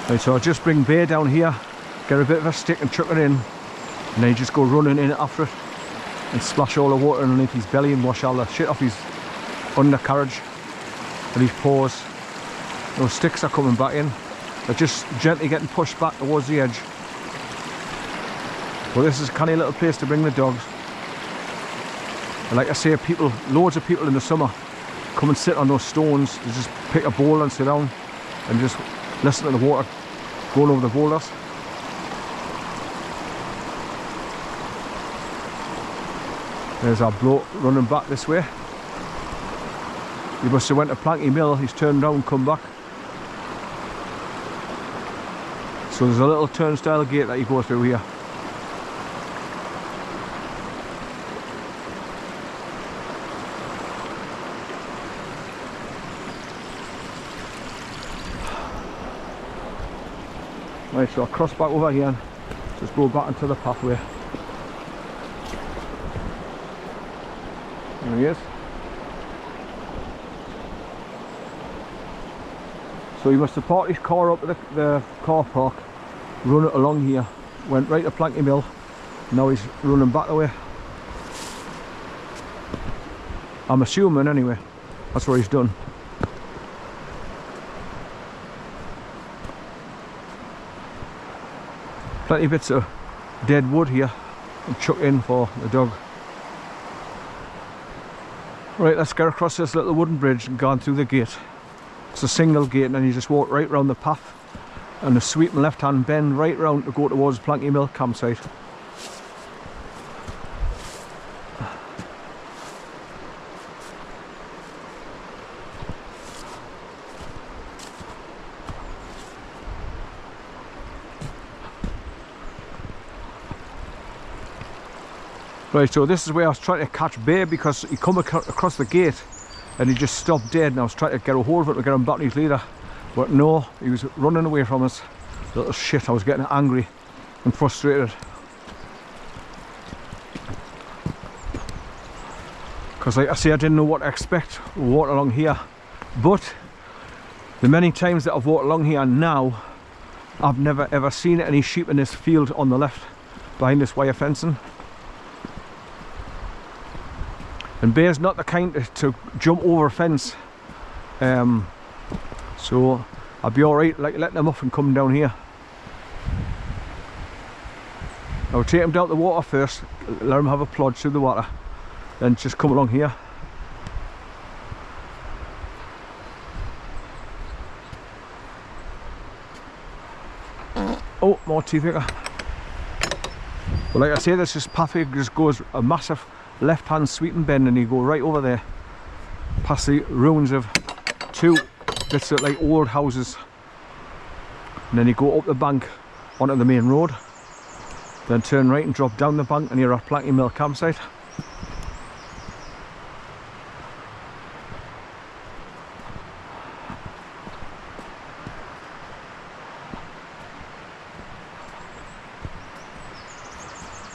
Right, so I'll just bring Bear down here, get a bit of a stick and chuck it in, and then you just go running in after it and splash all the water underneath his belly and wash all the shit off his undercarriage and his paws. Those sticks are coming back in. They're just gently getting pushed back towards the edge. Well, this is a canny little place to bring the dogs. And like I say, loads of people in the summer come and sit on those stones. They just pick a bowl and sit down and just listen to the water going over the boulders. There's our bloke running back this way. He must have went to Planky Mill, he's turned round, come back. So there's a little turnstile gate that you go through here. Right, so I'll cross back over here and just go back into the pathway. There he is. So he must have parked his car up at the car park, run it along here, went right to Planky Mill, now he's running back the way. I'm assuming anyway, that's what he's done. Plenty of bits of dead wood here and chuck in for the dog. Right, let's get across this little wooden bridge and go on through the gate. It's a single gate and then you just walk right round the path and a sweeping left hand bend right round to go towards Planky Mill campsite. Right, so this is where I was trying to catch Bear because he come across the gate and he just stopped dead, and I was trying to get a hold of it to get him back on his leader, but no, he was running away from us. Little shit, I was getting angry and frustrated because like I say, I didn't know what to expect walking along here, but the many times that I've walked along here now, I've never ever seen any sheep in this field on the left behind this wire fencing. And Bear's not the kind to jump over a fence, so I'll be alright like letting him off and coming down here. I'll take him down to the water first, let him have a plod through the water, then just come along here. Oh, more teeth picker. Well, like I say, this pathway just goes a massive left hand sweeping bend and you go right over there past the ruins of two bits of like old houses, and then you go up the bank onto the main road, then turn right and drop down the bank and you're at Planky Mill campsite.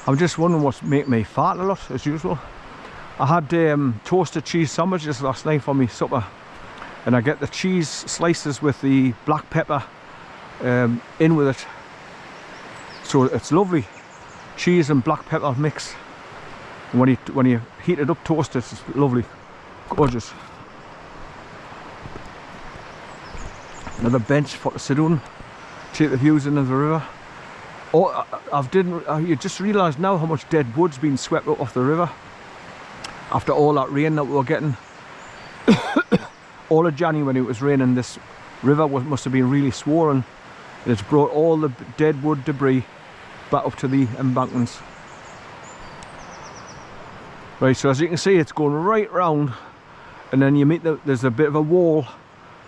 I'm just wondering what's making me fart a lot, as usual. I had toasted cheese sandwiches last night for my supper, and I get the cheese slices with the black pepper in with it, so it's lovely. Cheese and black pepper mix, and when you heat it up, toast it, it's lovely, gorgeous. Another bench for to sit on, take the views into the river. Oh, you just realised now how much dead wood's been swept up off the river after all that rain that we were getting. All of January when it was raining, this river must have been really swollen, and it's brought all the dead wood debris back up to the embankments. Right, so as you can see, it's going right round, and then you meet there's a bit of a wall.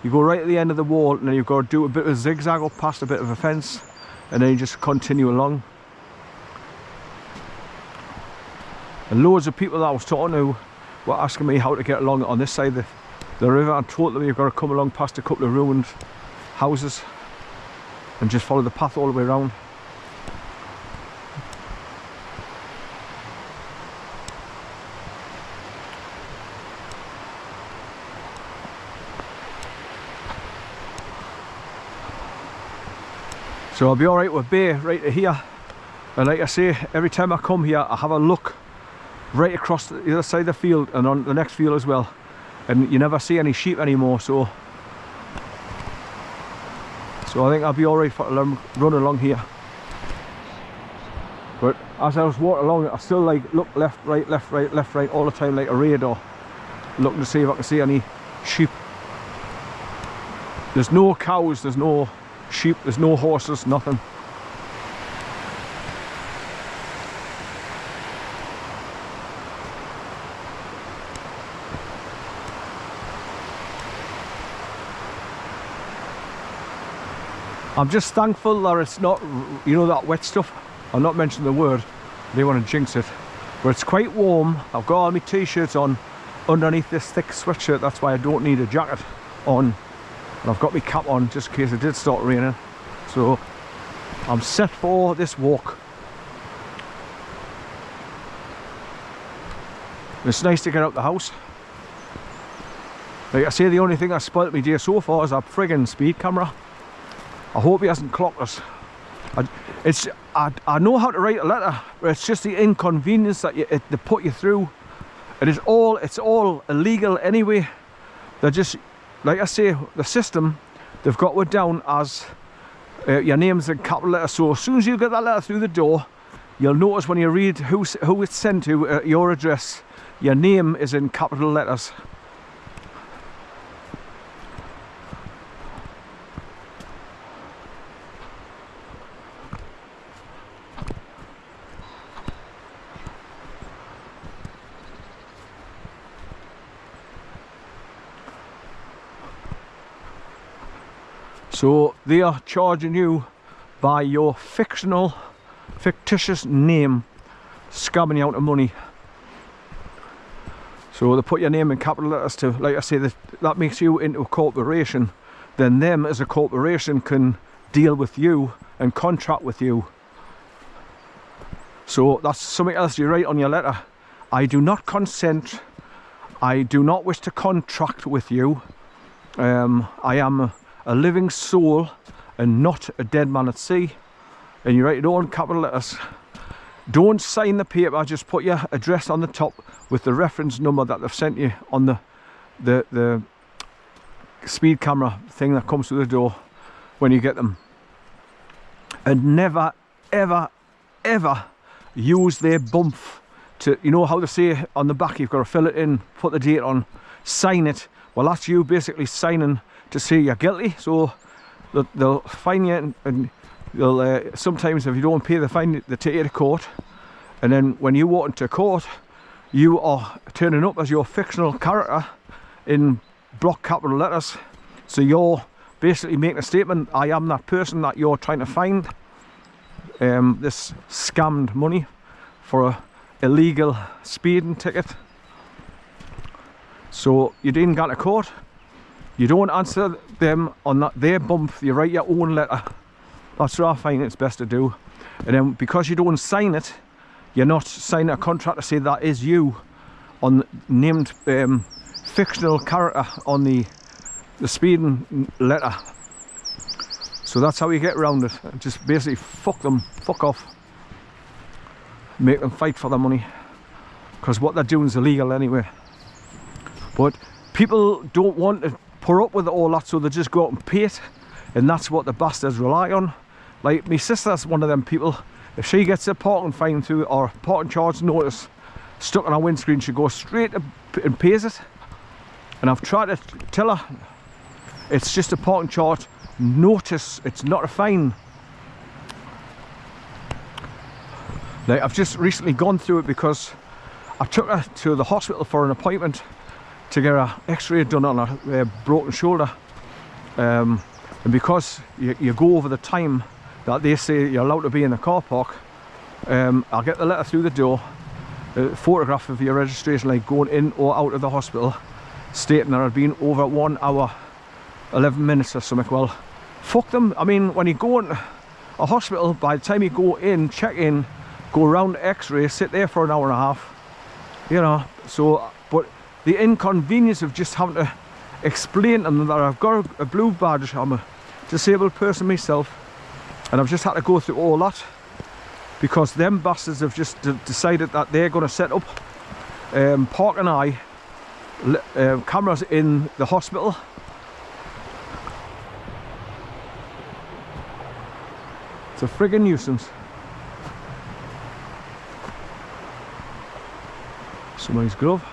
You go right at the end of the wall, and then you've got to do a bit of a zigzag up past a bit of a fence, and then you just continue along. And loads of people that I was talking to were asking me how to get along on this side of the river. I told them you've got to come along past a couple of ruined houses and just follow the path all the way around. So I'll be alright with Bay right to here. And like I say, every time I come here, I have a look right across the other side of the field and on the next field as well. And you never see any sheep anymore, so I think I'll be alright for to run along here. But as I was walking along, I still like look left, right, left, right, left, right all the time like a radar, looking to see if I can see any sheep. There's no cows, there's no sheep, there's no horses, nothing. I'm just thankful that it's not, you know, that wet stuff. I'm not mentioning the word, I don't want to jinx it. But it's quite warm. I've got all my t-shirts on underneath this thick sweatshirt. That's why I don't need a jacket on. And I've got my cap on just in case it did start raining. So I'm set for this walk. It's nice to get out the house. Like I say, the only thing that's spoilt me day so far is that friggin' speed camera. I hope he hasn't clocked us. I know how to write a letter, but it's just the inconvenience that they put you through. It's all illegal anyway. They're just, like I say, the system, they've got it down as your name's in capital letters. So as soon as you get that letter through the door, you'll notice when you read who it's sent to, your address, your name is in capital letters. So they are charging you by your fictitious name, scamming you out of money. So they put your name in capital letters to, like I say, that makes you into a corporation. Then them as a corporation can deal with you and contract with you. So that's something else you write on your letter. I do not consent. I do not wish to contract with you. I am a living soul and not a dead man at sea. And you write it all in capital letters. Don't sign the paper, just put your address on the top with the reference number that they've sent you on the speed camera thing that comes through the door when you get them. And never ever ever use their bump to, you know how they say on the back you've got to fill it in, put the date on, sign it. Well, that's you basically signing to say you're guilty. So they'll fine you, and they'll sometimes if you don't pay the fine, they take you to court. And then when you walk into court, you are turning up as your fictional character in block capital letters. So you're basically making a statement, I am that person that you're trying to find. This scammed money for a illegal speeding ticket. So you didn't go to court, you don't answer them on their bump, you write your own letter. That's what I find it's best to do. And then because you don't sign it, you're not signing a contract to say that is you on named fictional character on the speeding letter. So that's how you get around it. Just basically fuck them, fuck off. Make them fight for their money. Because what they're doing is illegal anyway. But people don't want to put up with all that, so they just go out and pay it. And that's what the bastards rely on. Like my sister's one of them people. If she gets a parking fine through or parking charge notice stuck on her windscreen, she goes straight and pays it. And I've tried to tell her it's just a parking charge notice, it's not a fine. Like I've just recently gone through it because I took her to the hospital for an appointment to get an x-ray done on her broken shoulder. And because you go over the time that they say you're allowed to be in the car park, I'll get the letter through the door, a photograph of your registration, like going in or out of the hospital, stating that I'd been over 1 hour 11 minutes or something. Well, fuck them. I mean, when you go into a hospital, by the time you go in, check in, go around the x-ray, sit there for an hour and a half, you know. So, but the inconvenience of just having to explain to them that I've got a blue badge, I'm a disabled person myself, And I've just had to go through all that because them bastards have just decided that they're going to set up Park and I cameras in the hospital. It's a friggin' nuisance. Somebody's glove.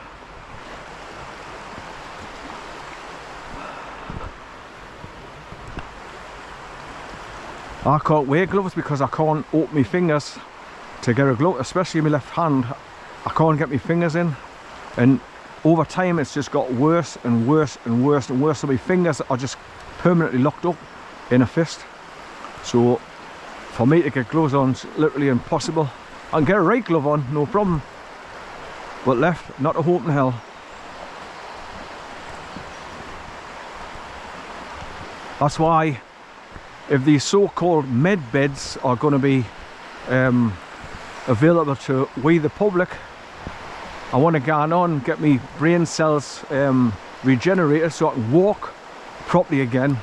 I can't wear gloves because I can't open my fingers to get a glove, especially my left hand. I can't get my fingers in, and over time it's just got worse and worse and worse and worse. So my fingers are just permanently locked up in a fist. So for me to get gloves on is literally impossible. I can get a right glove on, no problem, but left, not a hope in hell. That's why, if these so-called med beds are going to be available to we the public, I want to get on, get me brain cells regenerated so I can walk properly again,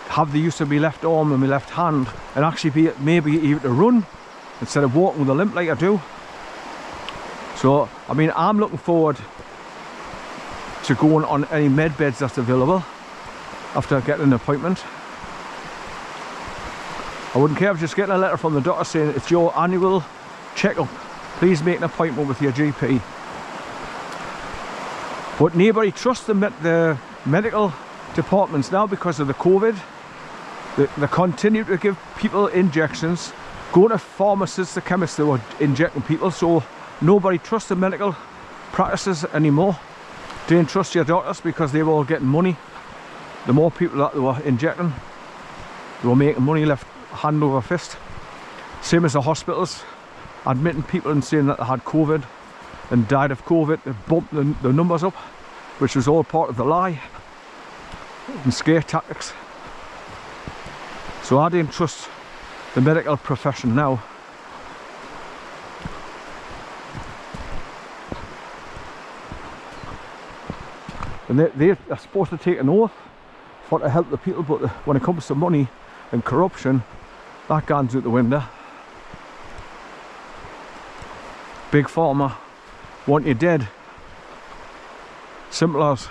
have the use of my left arm and my left hand, and actually be maybe even to run instead of walking with a limp like I do. So I mean, I'm looking forward to going on any med beds that's available after getting an appointment. I wouldn't care if just getting a letter from the doctor saying it's your annual checkup, please make an appointment with your GP. But nobody trusts the medical departments now because of the COVID. They continue to give people injections, go to pharmacists, the chemists, that were injecting people, so nobody trusts the medical practices anymore. Don't trust your doctors because they were all getting money. The more people that they were injecting, they were making money left hand over fist. Same as the hospitals, admitting people and saying that they had COVID and died of COVID. They bumped the numbers up, which was all part of the lie and scare tactics. So I don't trust the medical profession now. And they're supposed to take an oath for to help the people, but when it comes to money and corruption, that goes out the window. Big Pharma want you dead. Simple as.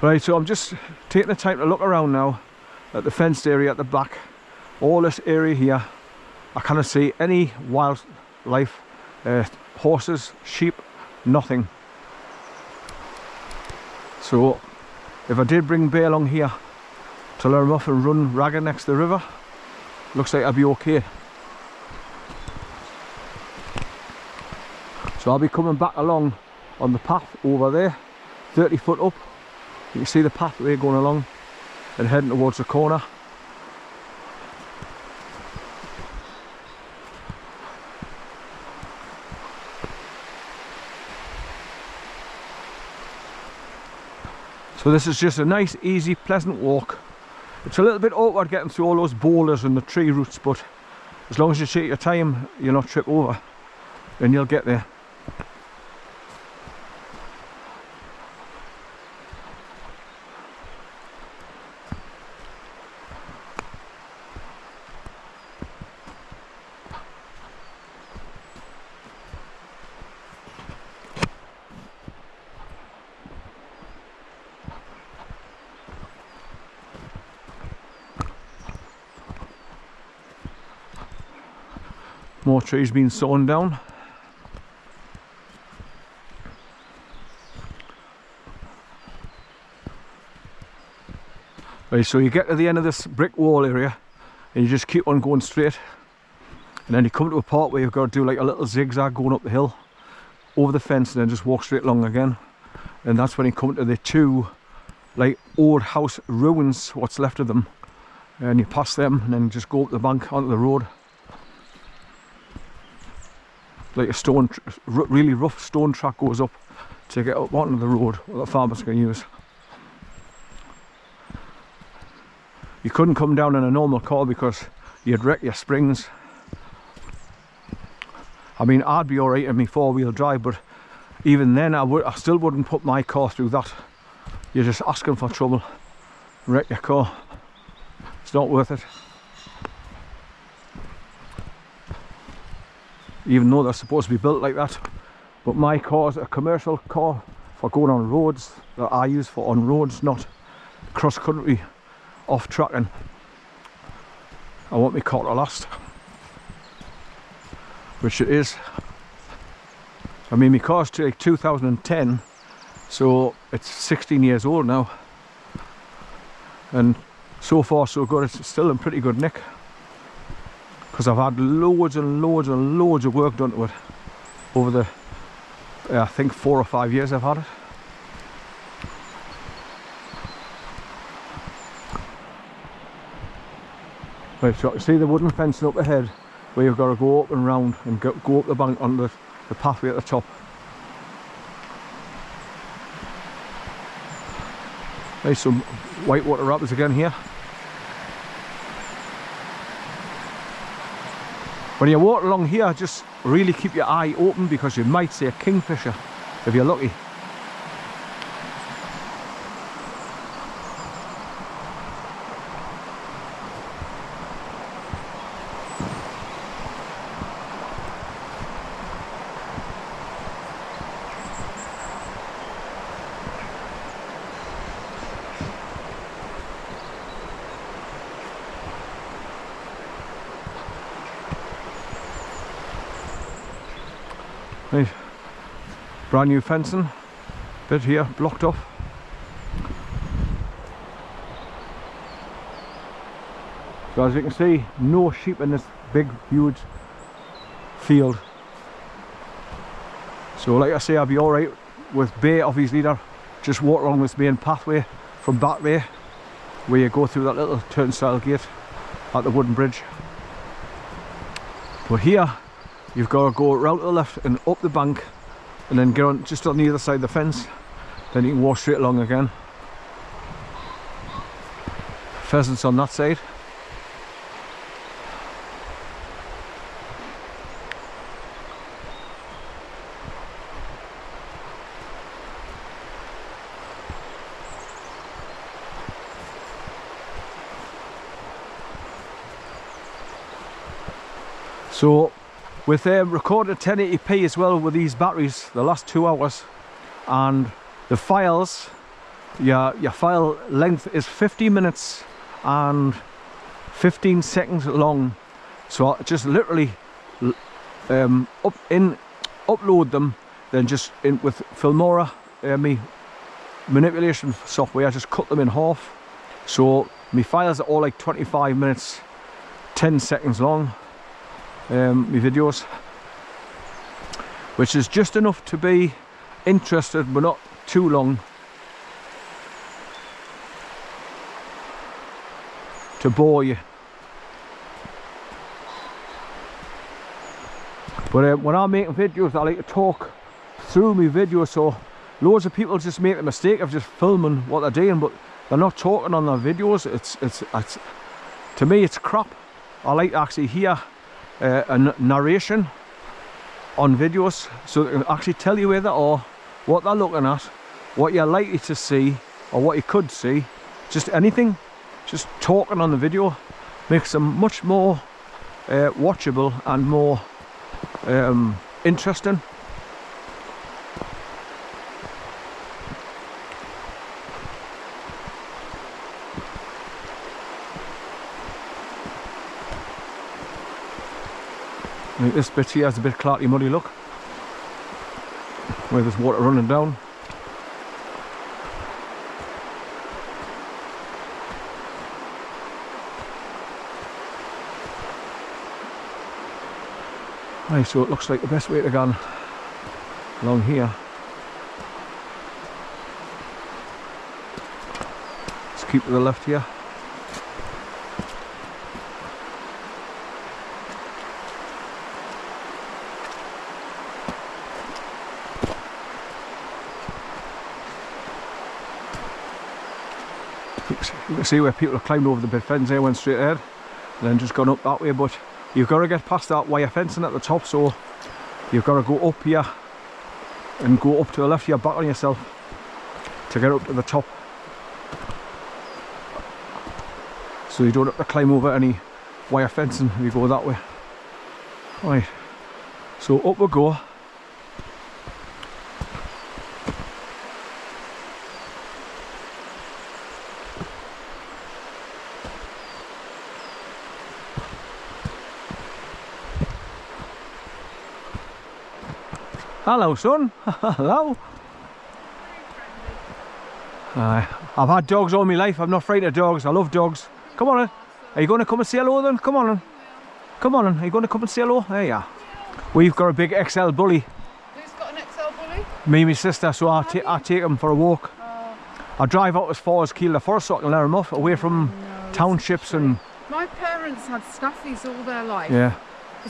Right, so I'm just taking the time to look around now at the fenced area at the back. All this area here, I cannot see any wildlife, horses, sheep, nothing. So if I did bring Bear along here to lure him off and run ragged next to the river, looks like I'll be okay. So I'll be coming back along on the path over there, 30 foot up. You can see the pathway going along and heading towards the corner. So this is just a nice, easy, pleasant walk. It's a little bit awkward getting through all those boulders and the tree roots, but as long as you take your time, you'll not trip over, and you'll get there. More trees being sawn down. Right, so you get to the end of this brick wall area and you just keep on going straight, and then you come to a part where you've got to do like a little zigzag going up the hill over the fence and then just walk straight along again. And that's when you come to the two like old house ruins, what's left of them, and you pass them and then just go up the bank onto the road. Like a stone, really rough stone track goes up to get up onto the road that the farmers can use. You couldn't come down in a normal car because you'd wreck your springs. I mean, I'd be alright in my four-wheel drive, but even then I still wouldn't put my car through that. You're just asking for trouble. Wreck your car. It's not worth it. even though they're supposed to be built like that. But my car is a commercial car for going on roads that I use for on roads, not cross country off tracking. I want my car to last, which it is. I mean, my car's like 2010, so it's 16 years old now, and so far so good. It's still in pretty good nick because I've had loads and loads and loads of work done to it over the I think 4 or 5 years I've had it. Right, so you see the wooden fencing up ahead where you've got to go up and round and go up the bank on the pathway at the top. There's some whitewater rapids again here. When you walk along here, just really keep your eye open because you might see a kingfisher if you're lucky. Right. Brand new fencing, bit here blocked off. So as you can see, no sheep in this big huge field. So like I say, I'll be alright with Bay obviously there. Just walk along this main pathway from Back Bay where you go through that little turnstile gate at the wooden bridge. But here you've got to go round to the left and up the bank and then get on just on the other side of the fence. Then you can walk straight along again. Pheasants on that side. So with recorded 1080p as well with these batteries the last 2 hours, and the files, your file length is 50 minutes and 15 seconds long. So I just literally upload them, then just in with Filmora, me manipulation software, I just cut them in half. So my files are all like 25 minutes 10 seconds long. My videos, which is just enough to be interested but not too long to bore you. But when I'm making videos, I like to talk through my videos, so loads of people just make the mistake of just filming what they're doing, but they're not talking on their videos. It's to me it's crap. I like to actually hear a narration on videos so they can actually tell you where they are, what they're looking at, what you're likely to see or what you could see, just anything. Just talking on the video makes them much more watchable and more interesting. This bit here has a bit clarty muddy look, where there's water running down. Right, so it looks like the best way to go along here. Let's keep to the left here. You can see where people have climbed over the big fence there, went straight ahead and then just gone up that way, but you've got to get past that wire fencing at the top, so you've got to go up here and go up to the left here, back on yourself to get up to the top, so you don't have to climb over any wire fencing if you go that way. Right, So up we go. Hello, son. Hello. I've had dogs all my life. I'm not afraid of dogs. I love dogs. Come on in. Are you going to come and say hello then? Come on in. Come on in. Are you going to come and say hello? There you are. We've got a big XL bully. Who's got an XL bully? Me and my sister, so I take him for a walk. I drive out as far as Kiel Forest so I can let him off, away from townships and... My parents had staffies all their life. Yeah,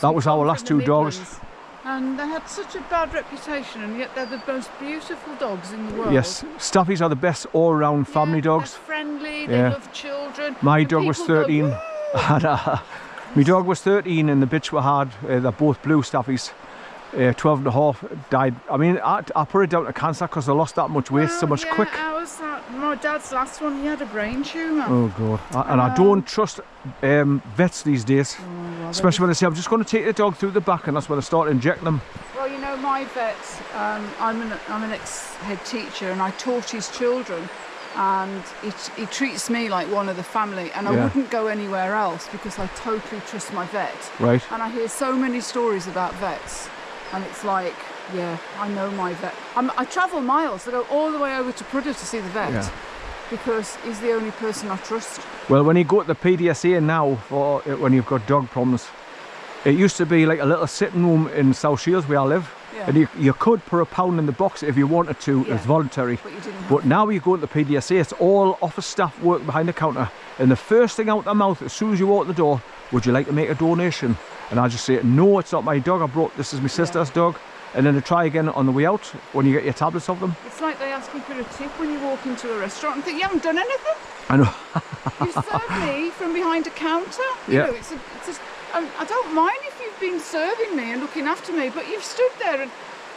that was our last two dogs. And they had such a bad reputation, and yet they're the most beautiful dogs in the world. Yes, staffies are the best all-round family dogs. They're friendly, they love children. My dog was 13. My dog was 13 and the bitch we had, they're both blue staffies. 12 and a half, died. I mean, I put it down to cancer because they lost that much weight so much quick. My dad's last one, he had a brain tumour. Oh God, and I don't trust vets these days. Especially when they say, I'm just going to take the dog through the back, and that's when I start injecting them. Well, you know, my vet, I'm an ex-head teacher, and I taught his children, and he treats me like one of the family, and I wouldn't go anywhere else because I totally trust my vet. Right. And I hear so many stories about vets, and it's like, yeah, I know my vet. I travel miles. I go all the way over to Prudhoe to see the vet because he's the only person I trust. Well, when you go to the PDSA now, for when you've got dog problems, it used to be like a little sitting room in South Shields where I live, and you could put £1 in the box if you wanted to. It's voluntary. But now you go to the PDSA, it's all office staff working behind the counter, and the first thing out their mouth as soon as you walk the door, would you like to make a donation? And I just say, no, it's not my dog. This is my sister's dog. And then to try again on the way out when you get your tablets of them. It's like they ask you for a tip when you walk into a restaurant and think, you haven't done anything. I know. You served me from behind a counter. You know, I don't mind if you've been serving me and looking after me, but you've stood there and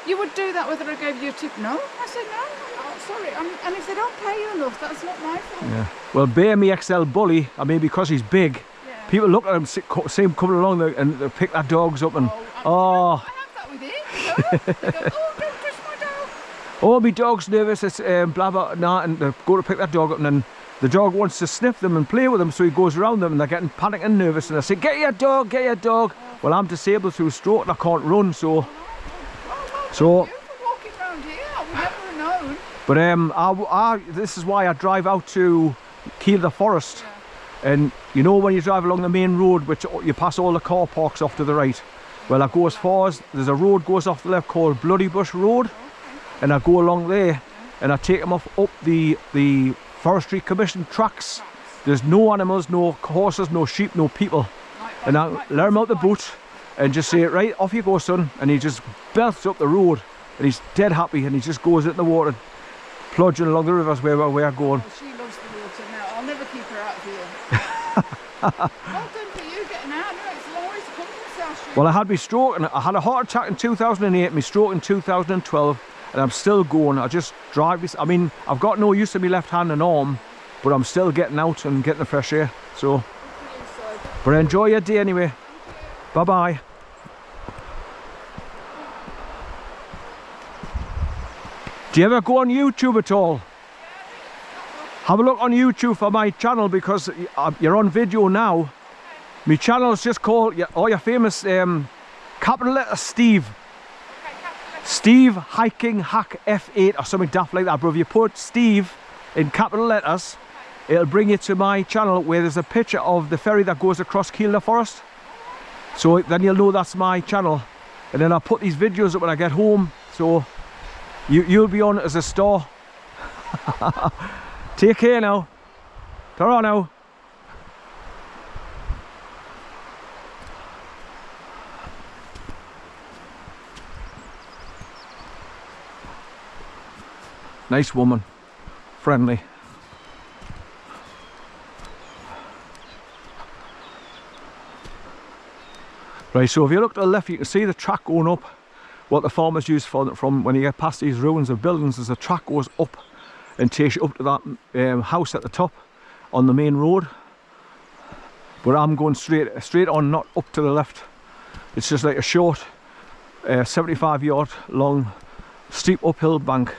you would do that whether I gave you a tip. No, I said no, I'm not sorry. And if they don't pay you enough, that's not my fault. Yeah. Well, Bear, me XL bully, I mean, because he's big, people look at him, see him coming along there, and they pick their dogs up and I have that with him. They go, oh, don't touch my dog. Oh, my dog's nervous, it's blah blah, nah, and they go to pick that dog up, and then the dog wants to sniff them and play with them, so he goes around them and they're getting panicked and nervous, and I say, get your dog, get your dog. Well, I'm disabled through stroke and I can't run, so... Walking around here, I would never have known. But this is why I drive out to Kiel Forest, and you know when you drive along the main road, which you pass all the car parks off to the right, well, I go as far as, there's a road goes off the left called Bloody Bush Road, and I go along there, and I take them up the Forestry Commission tracks. There's no animals, no horses, no sheep, no people. And I let him out the boot and just say, right, off you go, son. And he just belts up the road, and he's dead happy, and he just goes in the water, plunging along the rivers where we're going. Oh, she loves the water now. I'll never keep her out of here. Well done for you getting out. No, it's a long way to come from South Street. Well, I had my stroke, and I had a heart attack in 2008, my stroke in 2012, and I'm still going. I just drive this. I mean, I've got no use of my left hand and arm, but I'm still getting out and getting the fresh air. So, but enjoy your day anyway. Bye bye. Do you ever go on YouTube at all? Have a look on YouTube for my channel, because you're on video now. My channel is just called, your famous capital letter Steve. Steve Hiking Hack F8 or something daft like that. But if you put Steve in capital letters, it'll bring you to my channel where there's a picture of the ferry that goes across Kiel Forest. So then you'll know that's my channel. And then I'll put these videos up when I get home. So you'll be on as a star. Take care now. Ta-ra now. Nice woman, friendly. Right, so if you look to the left, you can see the track going up. What the farmers use from when you get past these ruins of buildings, is the track goes up and takes you up to that house at the top on the main road. But I'm going straight on, not up to the left. It's just like a short a 75 yard long steep uphill bank